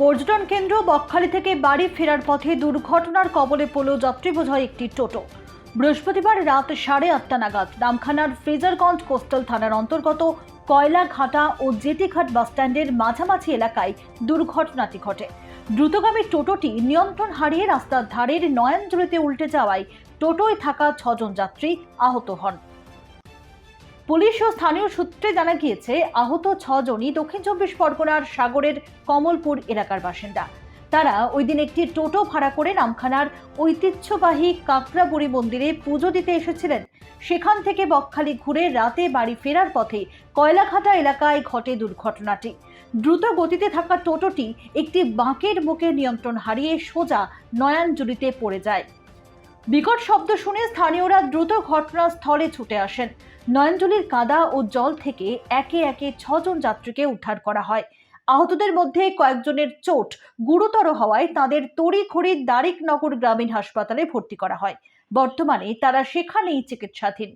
পর্যটন কেন্দ্র বকখালি থেকে বাড়ি ফেরার পথে দুর্ঘটনার কবলে পড়ল যাত্রীবোঝাই একটি টোটো। বৃহস্পতিবার রাত 8:30 নাগাদ নামখানার ফ্রেজারগঞ্জ কোস্টাল থানার অন্তর্গত কয়লাঘাটা ও জেটিঘাট বাসস্ট্যান্ডের মাঝামাঝি এলাকায় দুর্ঘটনাটি ঘটে। দ্রুতগামী টোটোটি নিয়ন্ত্রণ হারিয়ে রাস্তার ধারের নয়নজলিতে উল্টে যাওয়ায় টোটোয় থাকা 6 জন যাত্রী আহত হন। পুলিশ ও স্থানীয় সূত্রে জানা গিয়েছে, আহত 6 জনই দক্ষিণ 24 পরগনার সাগরের কমলপুর এলাকার বাসিন্দা। তারা ওই দিন একটি টোটো ভাড়া করে নামখানার ঐতিহ্যবাহী কাঁকড়াবুড়ি মন্দিরে পুজো দিতে এসেছিলেন। সেখান থেকে বকখালি ঘুরে রাতে বাড়ি ফেরার পথে কয়লাঘাটা এলাকায় ঘটে দুর্ঘটনাটি। দ্রুত গতিতে থাকা টোটোটি একটি বাঁকের মুখে নিয়ন্ত্রণ হারিয়ে সোজা নয়নজলিতে পড়ে যায়। বিকট শব্দ শুনে স্থানীয়রা দ্রুত ঘটনাস্থলে ছুটে আসেন। নয়নজলির কাদা ও জল থেকে একে একে 6 জন যাত্রীকে উদ্ধার করা হয়। আহতদের মধ্যে কয়েকজনের চোট গুরুতর হওয়ায় তাদের তড়িঘড়ি দারিকনগর গ্রামীণ হাসপাতালে ভর্তি করা হয়। বর্তমানে তারা সেখানেই চিকিৎসাধীন।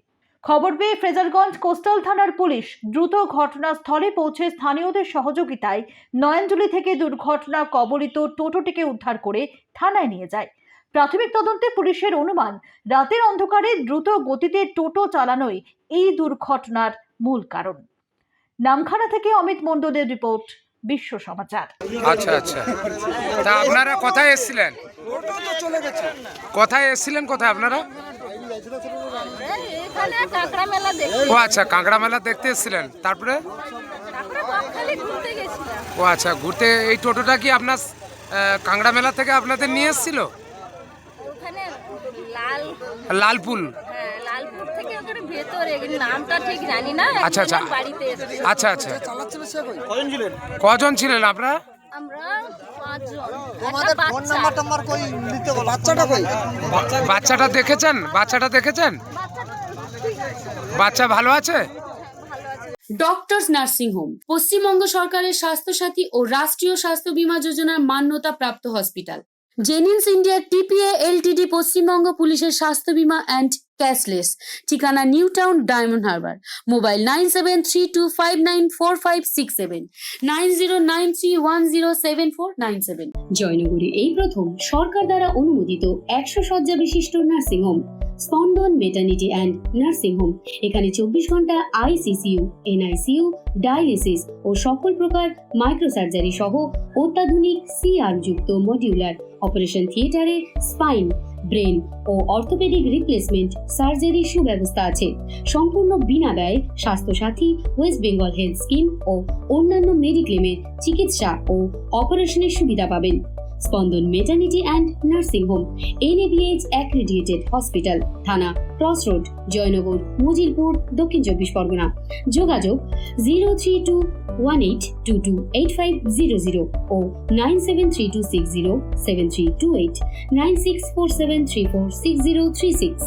খবর পেয়ে ফ্রেজারগঞ্জ কোস্টাল থানার পুলিশ দ্রুত ঘটনাস্থলে পৌঁছে স্থানীয়দের সহযোগিতায় নয়নজলি থেকে দুর্ঘটনা কবলিত টোটোটিকে উদ্ধার করে থানায় নিয়ে যায়। প্রাথমিক তদন্তে পুলিশের অনুমান, রাতের অন্ধকারে দ্রুত গতিতে টোটো চালানোই এই দুর্ঘটনার মূল কারণ। নামখানা থেকে অমিত মণ্ডলের রিপোর্ট, বিশ্ব সমাচার। আচ্ছা আচ্ছা, তা আপনারা কোথায় এসেছিলেন? কোথায় এসেছিলেন? কোথায় আপনারা? ও আচ্ছা, কাঁকড়া মেলা দেখতে এসেছিলেন। তারপরে ও আচ্ছা, ঘুরতে। এই টোটোটা কি আপনার কাঁকড়া মেলা থেকে আপনাদের নিয়ে এসেছিল? লালপুল। আচ্ছা আচ্ছা আচ্ছা আচ্ছা, কজন ছিলেন আপনারা? বাচ্চাটা দেখেছেন? বাচ্চা ভালো আছে? ডক্টরস নার্সিং হোম পশ্চিমবঙ্গ সরকারের স্বাস্থ্যসাথী ও রাষ্ট্রীয় স্বাস্থ্য বীমা যোজনার মান্যতা প্রাপ্ত hospital. Genins India TPA Ltd Paschimbanga পুলিশের স্বাস্থ্য বীমা অ্যান্ড ক্যাশলেস। ঠিকানা new town, diamond Harbour. Mobile 9732594567, 9093107497। জয়নগরে এই প্রথম সরকার দ্বারা অনুমোদিত 100 শয্যা বিশিষ্ট নার্সিং হোম স্পন্দন মেটার্নিটি অ্যান্ড নার্সিং হোম। এখানে 24 ঘন্টা আইসিসিইউ, এনআইসিইউ, ডায়ালিসিস ও সকল প্রকার মাইক্রোসার্জারি সহ অত্যাধুনিক সিআর যুক্ত মডিউলার অপারেশন থিয়েটারে স্পাইন, ব্রেন ও অর্থোপেডিক রিপ্লেসমেন্ট সার্জারির সুব্যবস্থা আছে। সম্পূর্ণ বিনা ব্যয় Swasthya Sathi, West Bengal health scheme ও অন্যান্য মেডিক্লেমের চিকিৎসা ও অপারেশনের সুবিধা পাবেন। Spandan maternity and nursing home, NABH accredited hospital, থানা ক্রসরোড, জয়নগর, মজিলপুর, দক্ষিণ 24 পরগনা। যোগাযোগ 03218228500 ও 9732607328, 9647346036।